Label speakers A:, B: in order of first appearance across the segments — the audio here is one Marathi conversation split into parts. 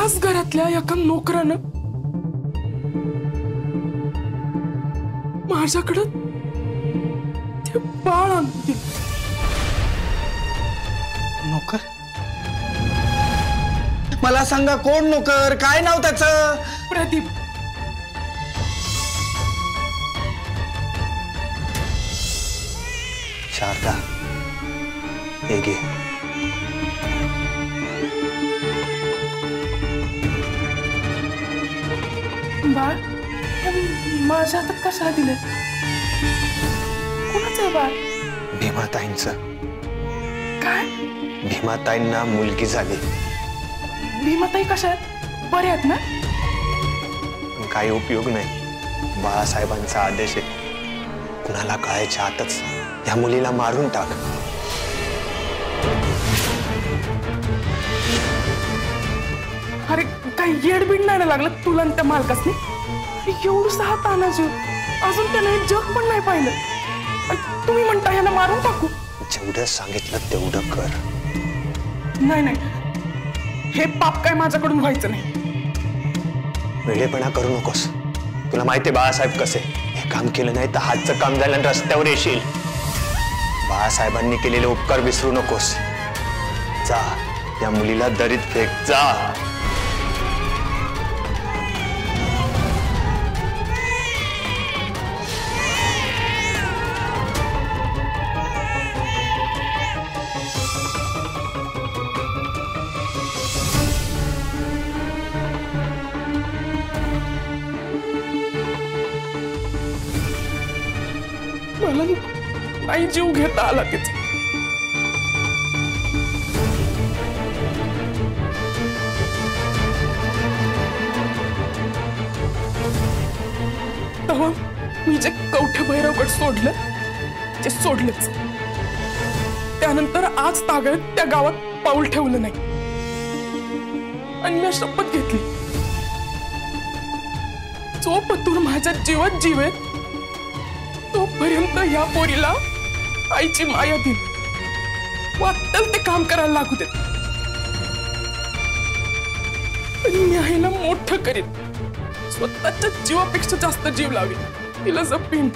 A: ह्याच घरातल्या एका नोकरानं माझ्याकडं ते बाळ आणून दिलं.
B: नोकर? मला सांगा कोण नोकर, काय नाव त्याचं?
A: प्रदीप.
B: शारदा, हे घे.
A: बाळ माझ्या हातात कशाला दिलं? कोणाचं आहे बाळ?
B: भीमाताईंचं.
A: काय?
B: भीमाताईंना मुलगी झाली.
A: भीमाताई कशा आहेत? बरे आहेत ना?
B: काही उपयोग नाही. बाळासाहेबांचा आदेश आहे, कुणाला कळायच्या आतच या मुलीला मारून टाक.
A: अरे काही येडबीड नाही लागलं तुला त्या मालकासनी? एवढं हात आणा जीव, अजून त्याला जग पण नाही पाहिलं आणि तुम्ही म्हणता याला मारून टाकू?
B: जेवढं सांगितलं तेवढं कर.
A: नाही नाही, हे पाप काय माझ्याकडून व्हायचं नाही.
B: वेडेपणा करू नकोस. तुला माहितीये बाळासाहेब कसे. हे काम केलं नाही तर हातचं काम झालं आणि रस्त्यावर येशील. बाळासाहेबांनी केलेले उपकार विसरू नकोस. जा, या मुलीला दरीत फेक. जा.
A: मला नाही जीव घेता आला तिचा. तेव्हा मी जे कवठे भैरवगड सोडलं ते सोडलंच. त्यानंतर आज तागत त्या गावात पाऊल ठेवलं नाही आणि मी शपथ घेतली, जो पतूर माझ्या जीवात जीव आहे तोपर्यंत या पोरीला आईची माया देईल. वाटेल ते काम करायला लागू देत. मी आईला मोठं करीन, स्वतःच्या जीवापेक्षा जास्त जीव लावेन, तिला जपीन.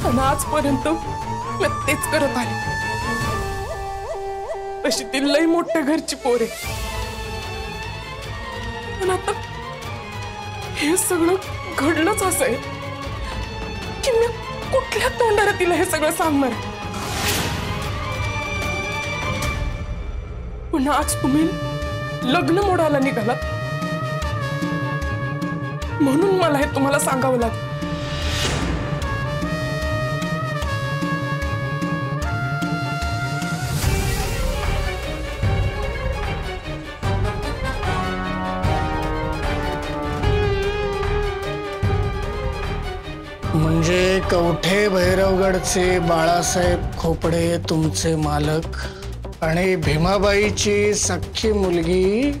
A: आणि आजपर्यंत मी तेच करत आले. तशी ती लई मोठ्या घरची पोर आहे. पण आता हे सगळं घडलंच असं आहे की मी कुठल्या तोंडाला तिला हे सगळं सांगणार. पण आज तुम्ही लग्न मोडायला निघालात म्हणून मला हे तुम्हाला सांगावं लागलं.
C: म्हणजे कवठे भैरवगडचे बाळासाहेब खोपडे तुमचे मालक आणि भीमाबाईची सख्खी मुलगी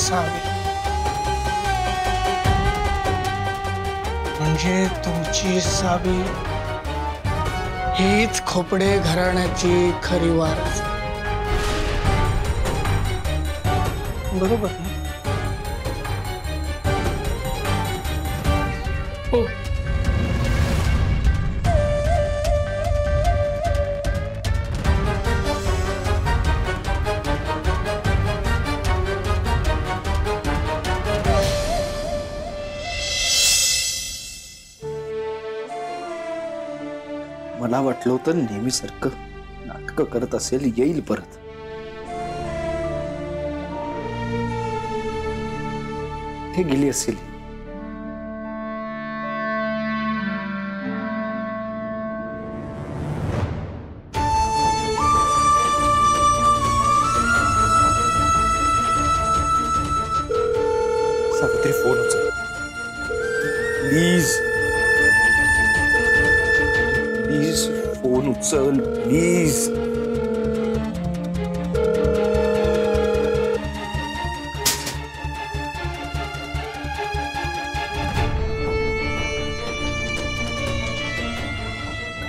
C: सावी. म्हणजे तुमची सावी हीच खोपडे घराण्याची खरी वारस. बरोबर ना?
A: हो.
D: मला वाटलं होतं नेहमीसारखं नाटकं करत असेल, येईल परत. हे गेली असेल. सावित्री, फोन उचल प्लीज. प्लीज फोन उचल प्लीज.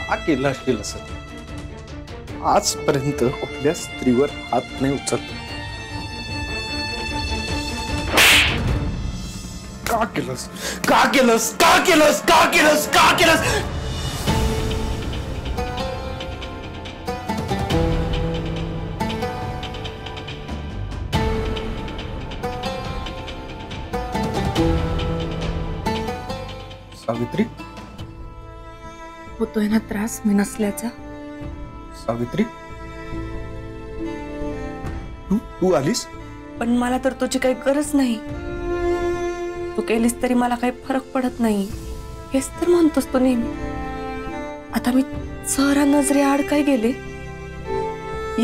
D: का केलं असेल असं? आजपर्यंत कुठल्या स्त्रीवर हात नाही उचलला. का केलंस का केलंस का केलंस का केलंस का केलंस सावित्री
A: होतोय ना त्रास मी नसल्याचा?
D: सावित्री तू तू आलीस
E: पण मला तर तुझी काही गरज नाही. तू केलीस तरी मला काही फरक पडत नाही हेच तर म्हणतोस तू नेहमी. आता मी सहरा नजरे आड काय गेले?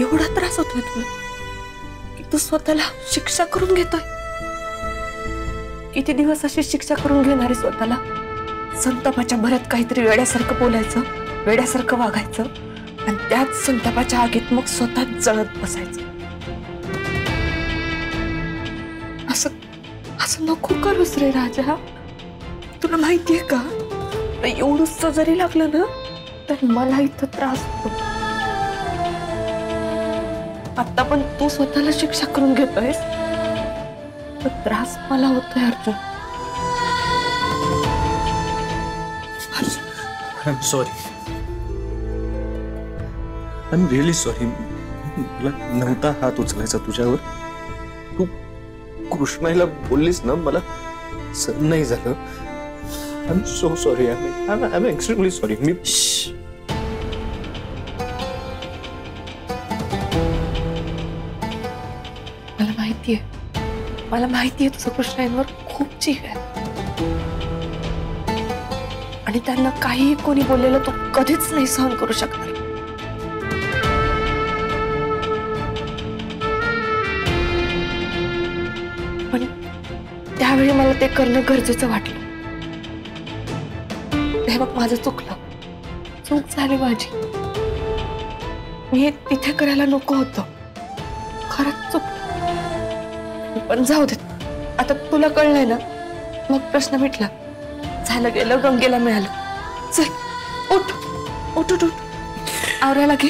E: एवढा त्रास होतोय तुला की तू स्वतःला शिक्षा करून घेतोय. किती दिवस अशी शिक्षा करून घेणारे स्वतःला? संतापाच्या भरात काहीतरी वेड्यासारखं बोलायचं, वेड्यासारखं वागायचं आणि त्याच संतापाच्या आगीत मग स्वतः जळत बसायचं. असं असं नको करूस रे राजा. तुला माहितीये का एवढंच जरी लागलं ना तर मला इथं त्रास होतो. आता पण तू स्वतःला शिक्षा करून घेतोयस तर त्रास मला होतोय Arjun.
D: I'm sorry. I'm really sorry. मला नव्हता हात उचलायचा तुझ्यावर. तू कृष्णाईला बोललीस ना मला सहन नाही झालं. I'm so sorry. I'm extremely sorry. मी
E: मला माहितीये तुझं कृष्णाईंवर खूप जीव आहे आणि त्यांना काहीही कोणी बोललेलं तू कधीच नाही सहन करू शकणार. पण त्यावेळी मला ते करणं गरजेचं वाटलं. हे बघ माझं चुकलं, चूक झाली माझी. मी हे तिथे करायला नको होतं. खरंच चूक. पण जाऊ दे, आता तुला कळलंय ना मग प्रश्न मिटला. झालं गेलं, गंगेला मिळालं. चल उठ उठ उठ उठ, आवरायला घे.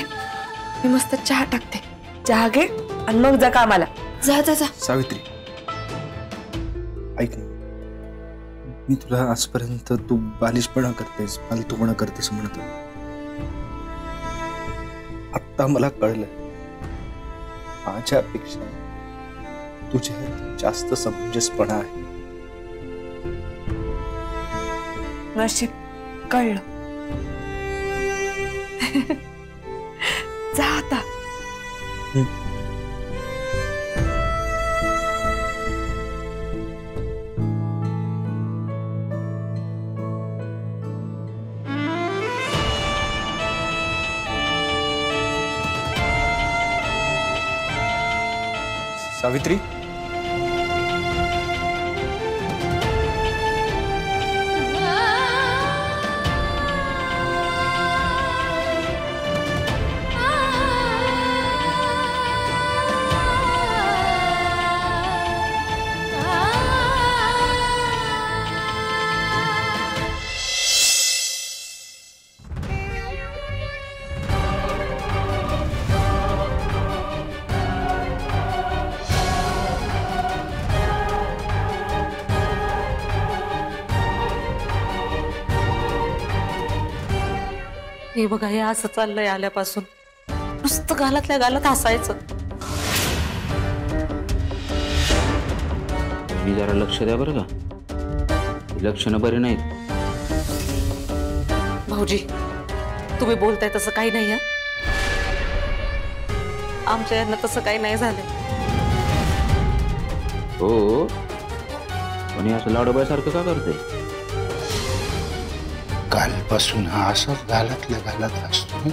E: मी मस्त चहा टाकते. चहा घे आणि मग जा कामाला. जा जा जा.
D: सावित्री ऐक ना, मी तुला आजपर्यंत तू बालिशपणा करतेस, फालतूपणा करतेस म्हणत होतो. आता मला कळलं माझ्यापेक्षा तुझ्यात जास्त समंजसपणा आहे.
E: नशीब कळलं. जा आता.
D: सावित्री
E: हे बघा, हे असं चाललंय आल्यापासून. नुसतं गालातल्या गालात हसायचं.
F: मी जरा लक्ष द्या बरं का, लक्षणं बरी नाहीत.
E: भाऊजी तुम्ही बोलताय तसं काही नाही आहे. आमच्या यांना तसं काही नाही झालं.
F: हो, पण हे असं लाडोबासारखं का करते?
G: कालपासून हा असंच गालातल्या गालात असतो.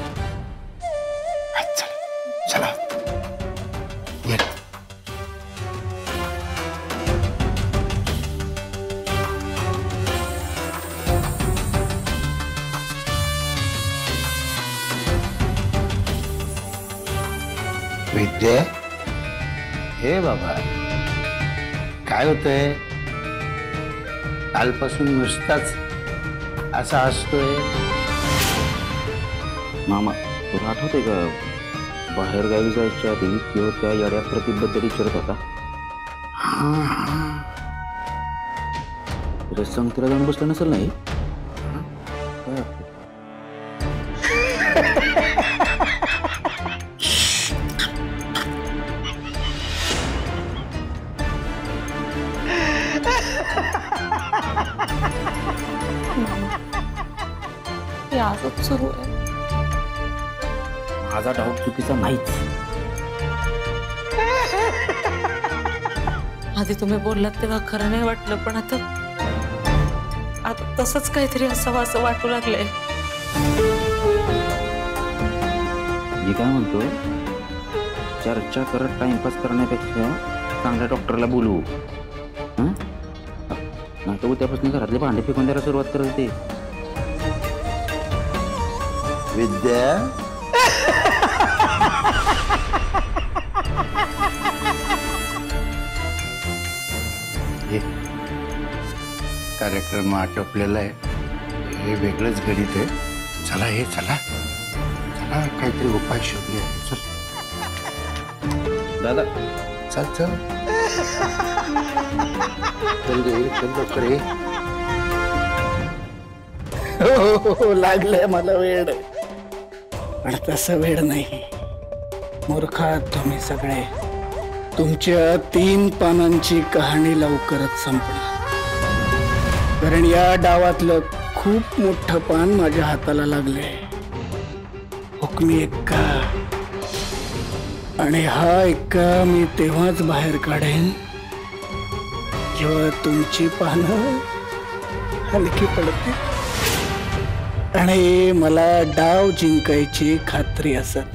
G: चला ये. विद्या, हे बाबा काय होतंय? कालपासून नुसताच असा असतोय.
F: मामा, तुला आठवतंय का बाहेर गावी जायच्या आधी किंवा त्या येड्या प्रतिबद्ध विचारत होता? तुला संगतीला जाऊन बसलं नसेल नाही
E: हे आजच सुरू आहे.
F: माझा डाऊट चुकीचा नाहीच.
E: आधी तुम्ही बोललात तेव्हा खरं नाही वाटलं, पण आता तसंच काहीतरी असावं असं वाटू लागलंय.
F: मी काय म्हणतो, चर्चा करत टाइमपास करण्यापेक्षा चांगल्या डॉक्टरला बोलवू. नाही तर उद्यापासून घरातले भांडे फेकून द्यायला सुरुवात करत ते.
G: विद्या कार्यक्रम आटोपलेला आहे. हे वेगळंच गणित आहे. चला चला चला काहीतरी उपाय शोधूया. चल
F: दादा
G: चल चल चल रे चल लवकर ये.
C: हो लागलंय मला वेड, पण तसं वेड नाही. मूर्खात तुम्ही सगळे. तुमच्या 3 पानांची कहाणी लवकरच संपणार, कारण या डावातलं खूप मोठं पान माझ्या हाताला लागलंय. हुकमी एक्का, आणि हा एक्का मी तेव्हाच बाहेर काढेन जेव्हा तुमची पानं हलकी पडते आणि मला डाव जिंकायची खात्री असत.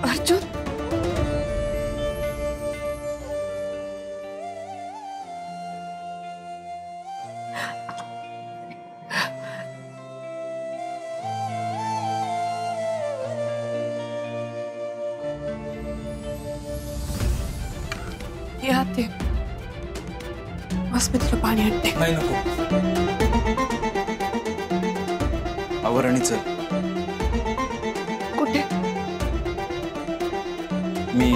E: अर्जुन, या ते बस मी तुला पाणी आणते.
D: नाही नको, आवरणीच
E: कुठे?
D: मी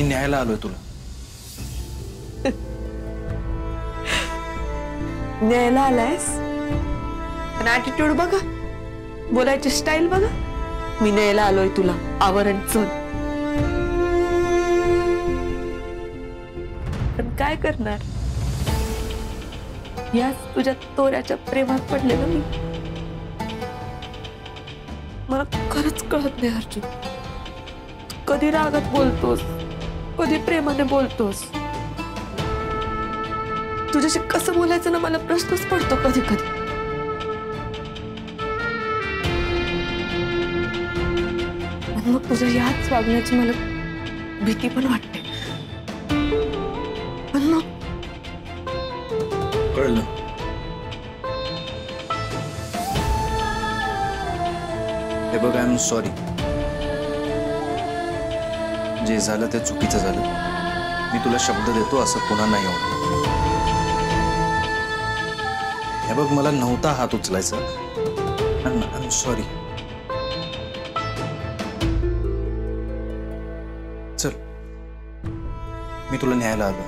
D: न्यायला आलोय तुला.
E: न्यायला आलायस? पण ऍटिट्यूड बघा, बोलायची स्टाईल बघा. मी न्यायला आलोय तुला, आवरण चल. पण काय करणार, याच तुझ्या तोऱ्याच्या प्रेमात पडले ना मी. मला खरंच कळत नाही अर्जुन, कधी रागात बोलतोस, कधी प्रेमाने बोलतोस. तुझ्याशी कसं बोलायचं ना मला प्रश्नच पडतो कधी कधी. मग तुझ्या याच वागण्याची मला भीती पण वाटते. पण मग
D: कळलं. हे बघ, आय एम सॉरी. जे झालं ते चुकीचं झालं. मी तुला शब्द देतो असं पुन्हा नाही होणार. हे बघ, मला नव्हता हात उचलायचा. I am sorry. चल, मी तुला न्यायला आलो.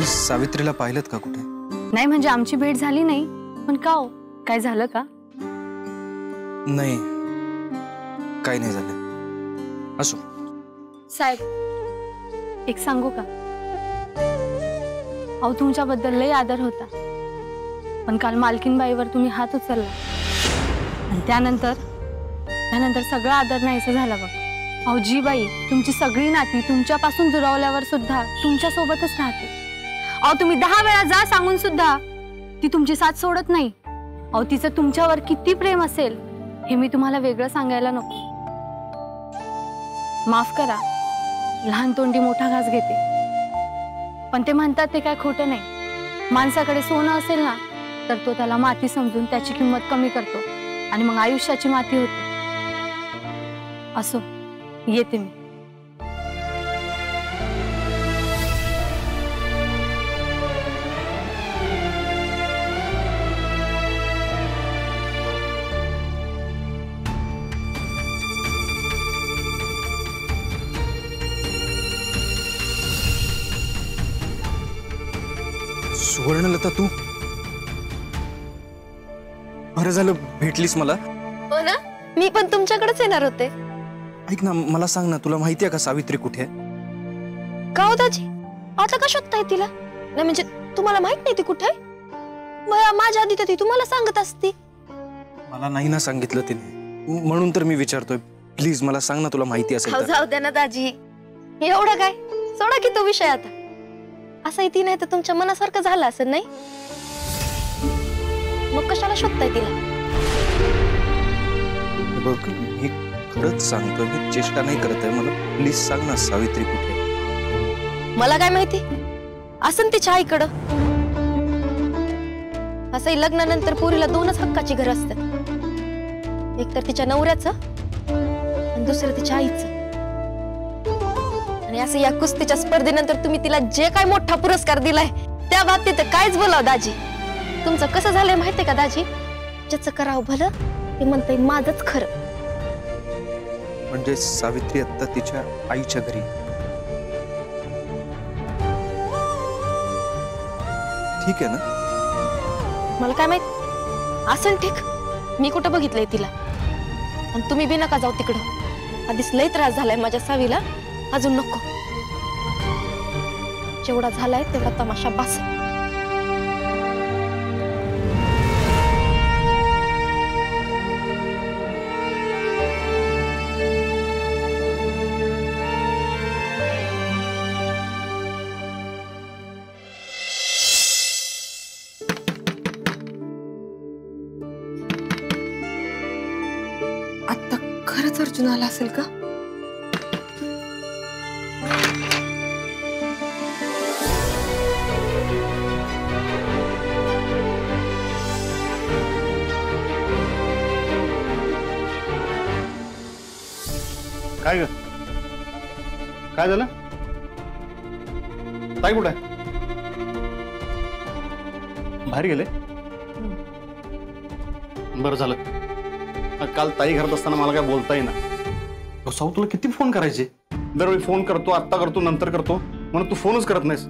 D: तुम्ही सावित्रीला पाहिलत का कुठे?
H: नाही म्हणजे आमची भेट झाली नाही, पण का हो, काय झालं का?
D: नाही, काही नाही झालं. असो.
H: साहेब एक सांगू का? अहो तुमच्याबद्दल लय आदर होता, पण काल मालकीनबाईवर तुम्ही हात उचलला आणि त्यानंतर सगळा आदर नाहीसा झाला बघा. अहो जी बाई तुमची सगळी नाती तुमच्यापासून दुरावल्यावर सुद्धा तुमच्या सोबतच राहते. अहो तुम्ही 10 वेळा जा सांगून सुद्धा ती तुमची साथ सोडत नाही. अहो तिचं तुमच्यावर किती प्रेम असेल हे मी तुम्हाला वेगळं सांगायला नको. माफ करा, लहान तोंडी मोठा घास घेते, पण ते म्हणतात ते काय खोटं नाही. माणसाकडे सोनं असेल ना तर तो त्याला माती समजून त्याची किंमत कमी करतो आणि मग आयुष्याची माती होते. असो, येते मी.
D: सुवर्णलता, तू बरं झालं भेटलीस मला.
H: हो ना, मी पण तुमच्याकडेच येणार होते.
D: ऐक ना, मला सांग ना, तुला माहितीये का सावित्री कुठे आहे?
H: का हो दाजी, आता का शोधताय तिला? नाही म्हणजे तुम्हाला माहित नाही ती कुठे आहे? माझ्या आधी तर ती तुम्हाला सांगत असती.
D: मला नाही ना सांगितलं तिने, म्हणून तर मी विचारतोय. प्लीज मला सांग ना, तुला माहिती असेल तर.
H: जाऊ द्या ना दाजी, एवढं काय, सोडा की तो विषय. आता असं ती नाही तर तुमच्या मनासारखं झालं असं नाही, मग कशाला शोधताय तिला?
D: बघ, मी खरंच सांगतोय, मी चेष्टा नाही करत आहे. मला प्लीज सांग ना, सावित्री कुठे आहे?
H: मला काय माहिती, असं तिच्या आईकडं. असंही लग्नानंतर पुरीला 2च हक्काची घर असतात, एक तर तिच्या नवऱ्याचं आणि दुसरं तिच्या आईचं. आणि असं या कुस्तीच्या स्पर्धेनंतर तुम्ही तिला जे काय मोठा पुरस्कार दिलाय त्या बाबतीत काहीच बोलाव दाजी. तुमचं कसं झालंय माहितीये का दाजी, ज्याचं करावं भलं ते म्हणतंय माझंच खरं.
D: म्हणजे सावित्री आता तिच्या आईच्या घरी? ठीक आहे ना?
H: मला काय माहित, असं ठीक. मी कुठं बघितलंय तिला? आणि तुम्ही बी नका जाऊ तिकडं, आधीच लय त्रास झालाय माझ्या सावीला, अजून नको. जेवढा झालाय तेवढा तमाशा बास.
E: आता खरंच अर्जुन आला असेल का?
G: काय ग, काय झालं? ताई कुठे आहे? बाहेर गेले? बरं झालं, काल ताई घरात असताना मला काय बोलता येईना. साऊ तुला किती फोन करायचे? दरवेळी फोन करतो, आत्ता करतो, नंतर करतो, म्हणून तू फोनच करत नाहीस.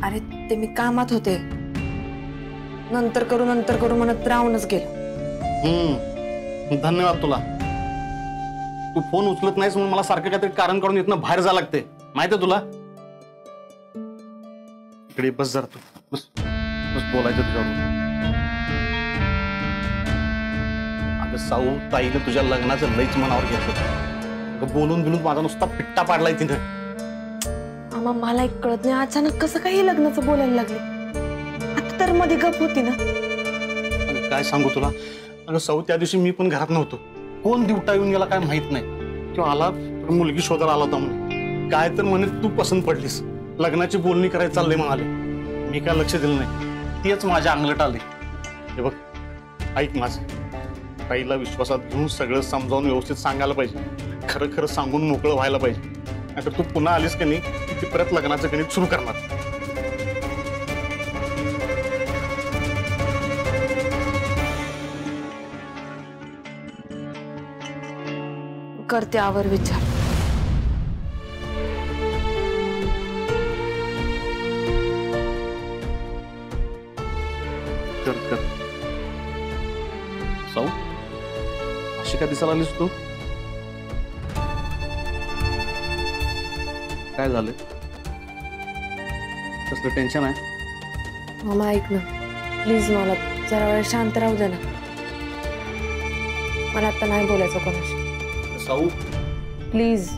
E: अरे ते मी कामात होते, नंतर करू म्हणत राहूनच गेलो.
G: धन्यवाद तुला. तू फोन उचलत नाहीस म्हणून मला सारखं काहीतरी कारण काढून इथनं बाहेर जावं लागते, माहितीये तुला? इकडे बस जरा, तू बस बस, बोलायचं तुझ्यावर. अगं साऊ, ताईने तुझ्या लग्नाचं लईच मनावर घेतलं. बोलून माझा नुसता पिट्टा पाडलाय तिने.
E: आम्हा मला एक कळत नाही, अचानक कसं काही लग्नाचं बोलायला लागले. आता तर मध्ये गप होती ना.
G: काय सांगू तुला, अगं साऊ, त्या दिवशी मी पण घरात नव्हतो. कोण दिवटा येऊन गेला काय माहित नाही, किंवा आला तर मुलगी शोधायला आला होता म्हणे. काय तर म्हणे तू पसंत पडलीस, लग्नाची बोलणी करायला चालले म्हणाले. मी काय लक्ष दिलं नाही, तेच माझ्या अंगलट आले. हे बघ, ऐक माझं, ताईला विश्वासात घेऊन सगळं समजावून व्यवस्थित सांगायला पाहिजे. खरं खरं सांगून मोकळं व्हायला पाहिजे, नाहीतर तू पुन्हा आलीस की नाही ती परत लग्नाचं गणित सुरू करणार.
E: करते आवर विचार.
G: सारख्या दिसायला आलीस तू? काय झालं? कसलं टेन्शन आहे?
E: मामा ऐक ना प्लीज, मला जरा वेळ शांत राहू दे ना. मला आता नाही बोलायचं कोणाशी.
G: साऊ
E: प्लीज.